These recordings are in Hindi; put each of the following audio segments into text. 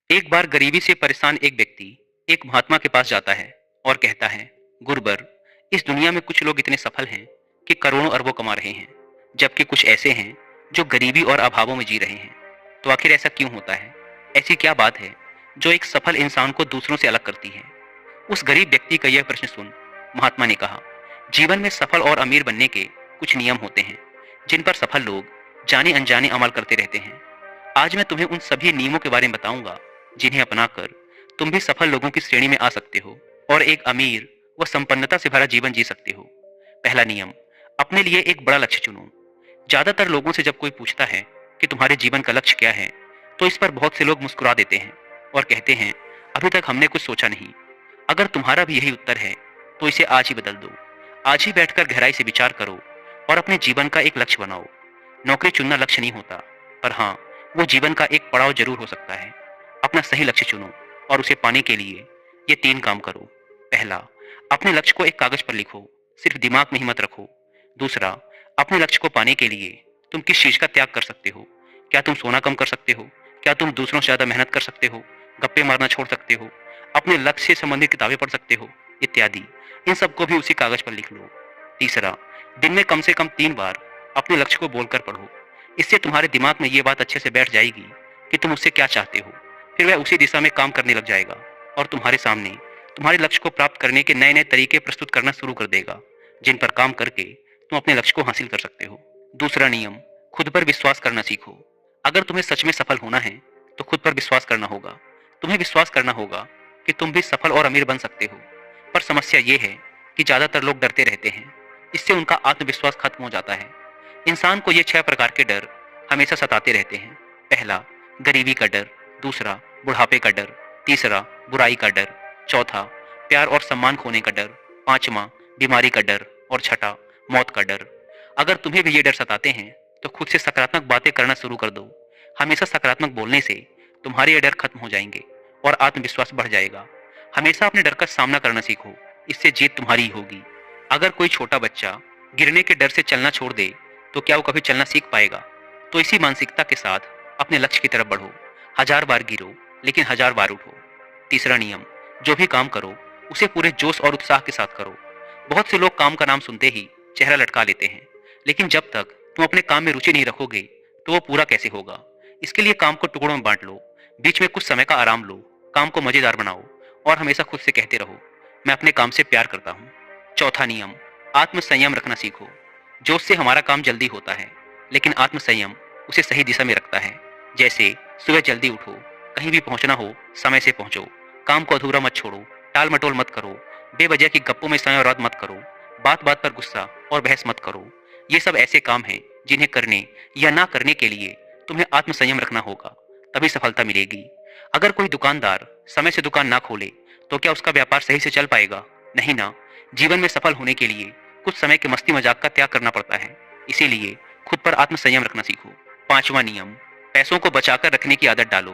एक बार गरीबी से परेशान एक व्यक्ति एक महात्मा के पास जाता है और कहता है, गुरुवर, इस दुनिया में कुछ लोग इतने सफल हैं कि करोड़ों अरबों कमा रहे हैं, जबकि कुछ ऐसे हैं जो गरीबी और अभावों में जी रहे हैं। तो आखिर ऐसा क्यों होता है? ऐसी क्या बात है जो एक सफल इंसान को दूसरों से अलग करती है? उस गरीब व्यक्ति का यह प्रश्न सुन महात्मा ने कहा, जीवन में सफल और अमीर बनने के कुछ नियम होते हैं जिन पर सफल लोग जाने अनजाने अमल करते रहते हैं। आज मैं तुम्हें उन सभी नियमों के बारे में बताऊंगा जिन्हें अपनाकर तुम भी सफल लोगों की श्रेणी में आ सकते हो और एक अमीर व संपन्नता से भरा जीवन जी सकते हो। पहला नियम, अपने लिए एक बड़ा लक्ष्य चुनो। ज्यादातर लोगों से जब कोई पूछता है कि तुम्हारे जीवन का लक्ष्य क्या है, तो इस पर बहुत से लोग मुस्कुरा देते हैं और कहते हैं, अभी तक हमने कुछ सोचा नहीं। अगर तुम्हारा भी यही उत्तर है तो इसे आज ही बदल दो। आज ही बैठकर गहराई से विचार करो और अपने जीवन का एक लक्ष्य बनाओ। नौकरी चुनना लक्ष्य नहीं होता, पर हाँ, वो जीवन का एक पड़ाव जरूर हो सकता है। अपना सही लक्ष्य चुनो और उसे पाने के लिए ये 3 काम करो। पहला, अपने लक्ष्य को एक कागज पर लिखो, सिर्फ दिमाग में ही मत रखो। दूसरा, अपने लक्ष्य को पाने के लिए तुम किस चीज का त्याग कर सकते हो? क्या तुम सोना कम कर सकते हो? क्या तुम दूसरों से ज्यादा मेहनत कर सकते हो? गप्पे मारना छोड़ सकते हो? अपने लक्ष्य से संबंधित किताबें पढ़ सकते हो? इत्यादि। इन सबको भी उसी कागज पर लिख लो। तीसरा, दिन में कम से कम 3 बार अपने लक्ष्य को बोलकर पढ़ो। इससे तुम्हारे दिमाग में ये बात अच्छे से बैठ जाएगी कि तुम उससे क्या चाहते हो। फिर वह उसी दिशा में काम करने लग जाएगा और तुम्हारे सामने तुम्हारे लक्ष्य को प्राप्त करने के नए नए तरीके प्रस्तुत करना शुरू कर देगा, जिन पर काम करके तुम अपने लक्ष्य को हासिल कर सकते हो। दूसरा नियम, खुद पर विश्वास करना सीखो। अगर तुम्हें सच में सफल होना है तो खुद पर विश्वास करना होगा। तुम्हें विश्वास करना होगा कि तुम भी सफल और अमीर बन सकते हो। पर समस्या ये है कि ज्यादातर लोग डरते रहते हैं। इससे उनका आत्मविश्वास खत्म हो जाता है। इंसान को ये 6 प्रकार के डर हमेशा सताते रहते हैं। पहला, गरीबी का डर। दूसरा, बुढ़ापे का डर। तीसरा, बुराई का डर। चौथा, प्यार और सम्मान खोने का डर। पांचवा, बीमारी का डर। और छठा, मौत का डर। अगर तुम्हें भी ये डर सताते हैं तो खुद से सकारात्मक बातें करना शुरू कर दो। हमेशा सकारात्मक बोलने से तुम्हारे ये डर खत्म हो जाएंगे और आत्मविश्वास बढ़ जाएगा। हमेशा अपने डर का सामना करना सीखो, इससे जीत तुम्हारी ही होगी। अगर कोई छोटा बच्चा गिरने के डर से चलना छोड़ दे तो क्या वो कभी चलना सीख पाएगा? तो इसी मानसिकता के साथ अपने लक्ष्य की तरफ बढ़ो। 1000 बार गिरो लेकिन 1000 बार उठो। तीसरा नियम, जो भी काम करो उसे पूरे जोश और उत्साह के साथ करो। बहुत से लोग काम का नाम सुनते ही चेहरा लटका लेते हैं, लेकिन जब तक तुम अपने काम में रुचि नहीं रखोगे तो वो पूरा कैसे होगा? इसके लिए काम को टुकड़ों में बांट लो, बीच में कुछ समय का आराम लो, काम को मजेदार बनाओ और हमेशा खुद से कहते रहो, मैं अपने काम से प्यार करता हूँ। चौथा नियम, आत्म संयम रखना सीखो। जोश से हमारा काम जल्दी होता है, लेकिन आत्म संयम उसे सही दिशा में रखता है। जैसे सुबह जल्दी उठो, कहीं भी पहुंचना हो समय से पहुंचो, काम को अधूरा मत छोड़ो, टाल मटोल मत करो, बेवजह की गप्पों में समय बर्बाद मत करो, बात बात पर गुस्सा और बहस मत करो। ये सब ऐसे काम हैं जिन्हें करने या ना करने के लिए तुम्हें आत्म संयम रखना होगा, तभी सफलता मिलेगी। अगर कोई दुकानदार समय से दुकान ना खोले तो क्या उसका व्यापार सही से चल पाएगा? नहीं ना। जीवन में सफल होने के लिए कुछ समय के मस्ती मजाक का त्याग करना पड़ता है, इसीलिए खुद पर आत्म संयम रखना सीखो। पांचवा नियम, पैसों को बचाकर रखने की आदत डालो।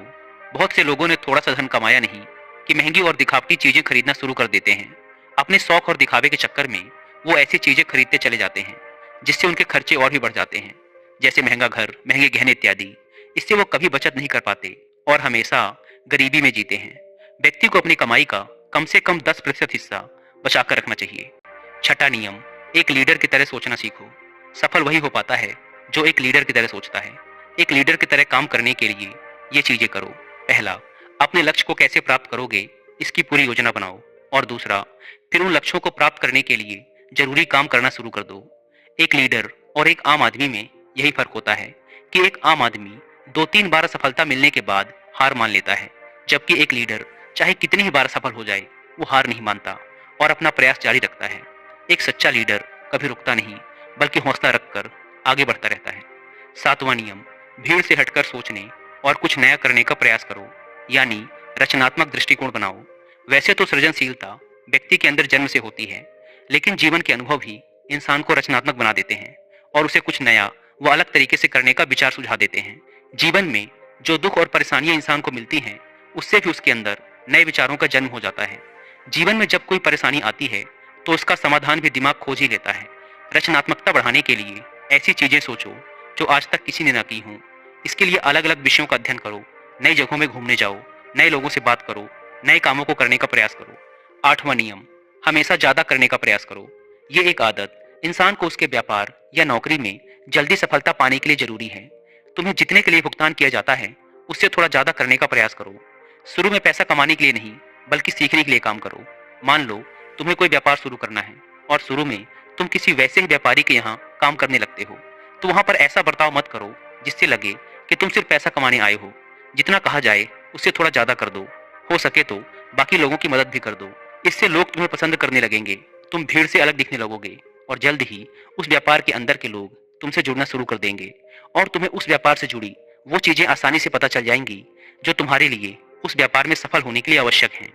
बहुत से लोगों ने थोड़ा सा धन कमाया नहीं कि महंगी और दिखावटी चीजें खरीदना शुरू कर देते हैं। अपने शौक और दिखावे के चक्कर में वो ऐसी चीजें खरीदते चले जाते हैं जिससे उनके खर्चे और भी बढ़ जाते हैं, जैसे महंगा घर, महंगे गहने इत्यादि। इससे वो कभी बचत नहीं कर पाते और हमेशा गरीबी में जीते हैं। व्यक्ति को अपनी कमाई का कम से कम 10% हिस्सा बचाकर रखना चाहिए। छठा नियम, एक लीडर की तरह सोचना सीखो। सफल वही हो पाता है जो एक लीडर की तरह सोचता है। एक लीडर की तरह काम करने के लिए ये चीजें करो। पहला, अपने लक्ष्य को कैसे प्राप्त करोगे इसकी पूरी योजना बनाओ। और दूसरा, फिर उन लक्ष्यों को प्राप्त करने के लिए जरूरी काम करना शुरू कर दो। एक लीडर और एक आम आदमी में यही फर्क होता है कि एक आम आदमी 2-3 बार सफलता मिलने के बाद हार मान लेता है, जबकि एक लीडर चाहे कितनी ही बार सफल हो जाए वो हार नहीं मानता और अपना प्रयास जारी रखता है। एक सच्चा लीडर कभी रुकता नहीं, बल्कि हौसला रखकर आगे बढ़ता रहता है। सातवां नियम, भीड़ से हटकर सोचने और कुछ नया करने का प्रयास करो, यानी रचनात्मक दृष्टिकोण बनाओ। वैसे तो सृजनशीलता व्यक्ति के अंदर जन्म से होती है, लेकिन जीवन के अनुभव ही इंसान को रचनात्मक बना देते हैं और उसे कुछ नया व अलग तरीके से करने का विचार सुझा देते हैं। जीवन में जो दुख और परेशानियां इंसान को मिलती हैं, उससे भी उसके अंदर नए विचारों का जन्म हो जाता है। जीवन में जब कोई परेशानी आती है तो उसका समाधान भी दिमाग खोज ही लेता है। रचनात्मकता बढ़ाने के लिए ऐसी चीजें सोचो जो आज तक किसी ने ना की हों। इसके लिए अलग अलग विषयों का अध्ययन करो, नई जगहों में घूमने जाओ नए लोगों से बात करो, नए कामों को करने का प्रयास करो। 8वां नियम, हमेशा ज़्यादा करने का प्रयास करो। ये एक आदत इंसान को उसके व्यापार या नौकरी में जल्दी सफलता पाने के लिए जरूरी है। तुम्हें जितने के लिए भुगतान किया जाता है, उससे थोड़ा ज़्यादा करने का प्रयास करो। शुरू में पैसा कमाने के लिए नहीं, बल्कि सीखने के लिए काम करो। मान लो तुम्हें कोई व्यापार शुरू करना है और शुरू में तुम किसी वैसे ही व्यापारी के यहाँ काम करने लगते हो, तो वहां पर ऐसा बर्ताव मत करो जिससे लगे कि तुम सिर्फ पैसा कमाने आए हो। जितना कहा जाए उससे थोड़ा ज्यादा कर दो। हो सके तो बाकी लोगों की मदद भी कर दो। इससे लोग तुम्हें पसंद करने लगेंगे, तुम भीड़ से अलग दिखने लगोगे और जल्द ही उस व्यापार के अंदर के लोग तुमसे जुड़ना शुरू कर देंगे और तुम्हें उस व्यापार से जुड़ी वो चीजें आसानी से पता चल जाएंगी जो तुम्हारे लिए उस व्यापार में सफल होने के लिए आवश्यक हैं।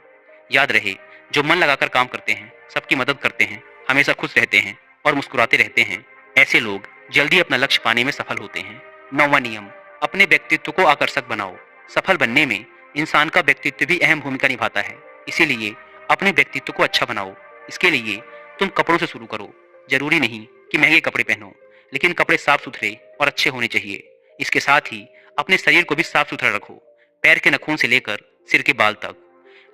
याद रहे, जो मन लगाकर काम करते हैं, सबकी मदद करते हैं, हमेशा खुश रहते हैं और मुस्कुराते रहते हैं, ऐसे लोग जल्दी अपना लक्ष्य पाने में सफल होते हैं। 9वां नियम, अपने व्यक्तित्व को आकर्षक बनाओ। सफल बनने में इंसान का व्यक्तित्व भी अहम भूमिका निभाता है, इसीलिए अपने व्यक्तित्व को अच्छा बनाओ। इसके लिए तुम कपड़ों से शुरू करो। जरूरी नहीं कि महंगे कपड़े पहनो, लेकिन कपड़े साफ सुथरे और अच्छे होने चाहिए। इसके साथ ही अपने शरीर को भी साफ सुथरा रखो, पैर के नखून से लेकर सिर के बाल तक।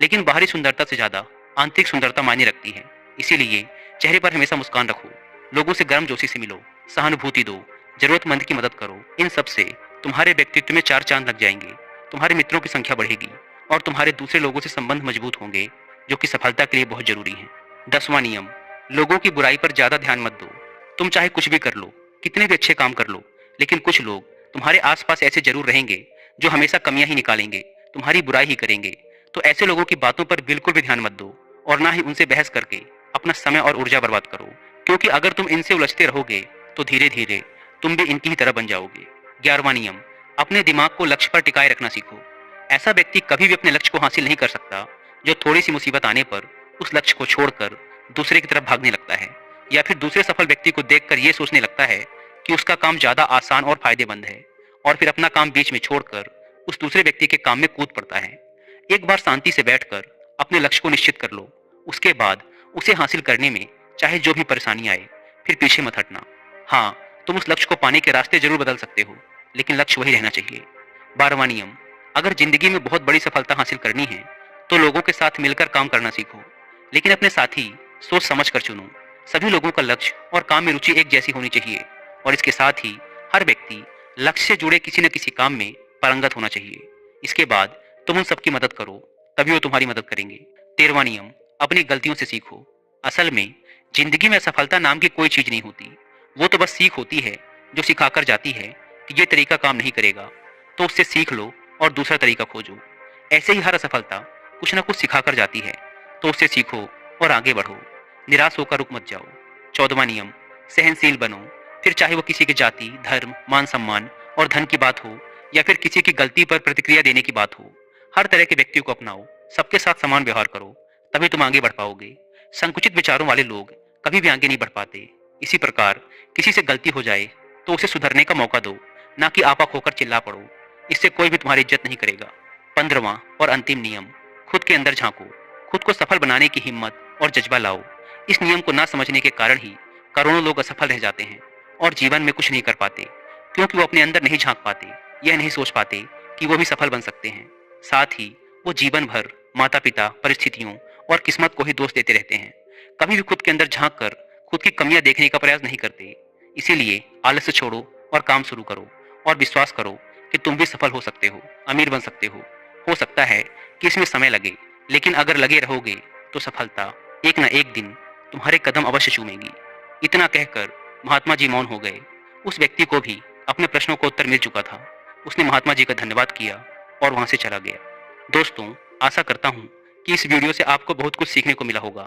लेकिन बाहरी सुंदरता से ज्यादा आंतरिक सुंदरता मायने रखती है, इसीलिए चेहरे पर हमेशा मुस्कान रखो, लोगों से गर्मजोशी से मिलो, सहानुभूति दो, जरूरतमंद की मदद करो। इन सब से तुम्हारे व्यक्तित्व में 4 चांद लग जाएंगे, तुम्हारे मित्रों की संख्या बढ़ेगी और तुम्हारे दूसरे लोगों से संबंध मजबूत होंगे, जो कि सफलता के लिए बहुत जरूरी है। 10वां नियम, लोगों की बुराई पर ज्यादा ध्यान मत दो। तुम चाहे कुछ भी कर लो, कितने भी अच्छे काम कर लो, लेकिन कुछ लोग तुम्हारे आसपास ऐसे जरूर रहेंगे जो हमेशा कमियां ही निकालेंगे, तुम्हारी बुराई ही करेंगे। तो ऐसे लोगों की बातों पर बिल्कुल भी ध्यान मत दो और ना ही उनसे बहस करके अपना समय और ऊर्जा बर्बाद करो, क्योंकि अगर तुम इनसे उलझते रहोगे तो धीरे धीरे तुम भी इनकी ही तरह बन जाओगे। 11वां नियम, अपने दिमाग को लक्ष्य पर टिकाए रखना सीखो। ऐसा व्यक्ति कभी भी अपने लक्ष्य को हासिल नहीं कर सकता जो थोड़ी सी मुसीबत आने पर उस लक्ष्य को छोड़कर दूसरे की तरफ भागने लगता है, या फिर दूसरे सफल व्यक्ति को देखकर यह सोचने लगता है कि उसका काम ज्यादा आसान और फायदेमंद है, और फिर अपना काम बीच में छोड़कर उस दूसरे व्यक्ति के काम में कूद पड़ता है। एक बार शांति से बैठकर अपने लक्ष्य को निश्चित कर लो, उसके बाद उसे हासिल करने में चाहे जो भी परेशानी आए, फिर पीछे मत हटना। हाँ, तुम उस लक्ष्य को पाने के रास्ते जरूर बदल सकते हो, लेकिन लक्ष्य वही रहना चाहिए। 12वां नियम, अगर जिंदगी में बहुत बड़ी सफलता हासिल करनी है तो लोगों के साथ मिलकर काम करना सीखो, लेकिन अपने साथी सोच समझ कर चुनो। सभी लोगों का लक्ष्य और काम में रुचि एक जैसी होनी चाहिए, और इसके साथ ही हर व्यक्ति लक्ष्य से जुड़े किसी न किसी काम में पारंगत होना चाहिए। इसके बाद तुम उन सबकी मदद करो, तभी वो तुम्हारी मदद करेंगे। 13वां नियम, अपनी गलतियों से सीखो। असल में जिंदगी में सफलता नाम की कोई चीज नहीं होती, वो तो बस सीख होती है जो सिखाकर जाती है कि ये तरीका काम नहीं करेगा, तो उससे सीख लो और दूसरा तरीका खोजो। ऐसे ही हर असफलता कुछ ना कुछ सिखाकर जाती है, तो उससे सीखो और आगे बढ़ो। निराश होकर रुक मत जाओ। 14वां नियम, सहनशील बनो। फिर चाहे वो किसी की जाति, धर्म, मान सम्मान और धन की बात हो, या फिर किसी की गलती पर प्रतिक्रिया देने की बात हो, हर तरह के व्यक्तियों को अपनाओ, सबके साथ समान व्यवहार करो, तभी तुम आगे बढ़ पाओगे। संकुचित विचारों वाले लोग कभी भी आगे नहीं बढ़ पाते। इसी प्रकार किसी से गलती हो जाए तो उसे सुधरने का मौका दो, ना कि आपा खोकर चिल्ला पड़ो, इससे कोई भी तुम्हारी इज्जत नहीं करेगा। 15वां और अंतिम नियम, खुद के अंदर झांको। खुद को सफल बनाने की हिम्मत और जज्बा लाओ। इस नियम को ना समझने के कारण ही करोड़ों लोग असफल रह जाते हैं और जीवन में कुछ नहीं कर पाते, क्योंकि वो अपने अंदर नहीं झांक पाते, यह नहीं सोच पाते कि वो भी सफल बन सकते हैं। साथ ही वो जीवन भर माता पिता, परिस्थितियों और किस्मत को ही दोष देते रहते हैं, कभी भी खुद के अंदर झांक कर खुद की कमियां देखने का प्रयास नहीं करते। इसीलिए आलस्य छोड़ो और काम शुरू करो, और विश्वास करो कि तुम भी सफल हो सकते हो, अमीर बन सकते हो। हो सकता है कि इसमें समय लगे, लेकिन अगर लगे रहोगे तो सफलता एक न एक दिन तुम्हारे कदम अवश्य चूमेगी। इतना कहकर महात्मा जी मौन हो गए। उस व्यक्ति को भी अपने प्रश्नों का उत्तर मिल चुका था। उसने महात्मा जी का धन्यवाद किया और वहां से चला गया। दोस्तों, आशा करता हूं कि इस वीडियो से आपको बहुत कुछ सीखने को मिला होगा।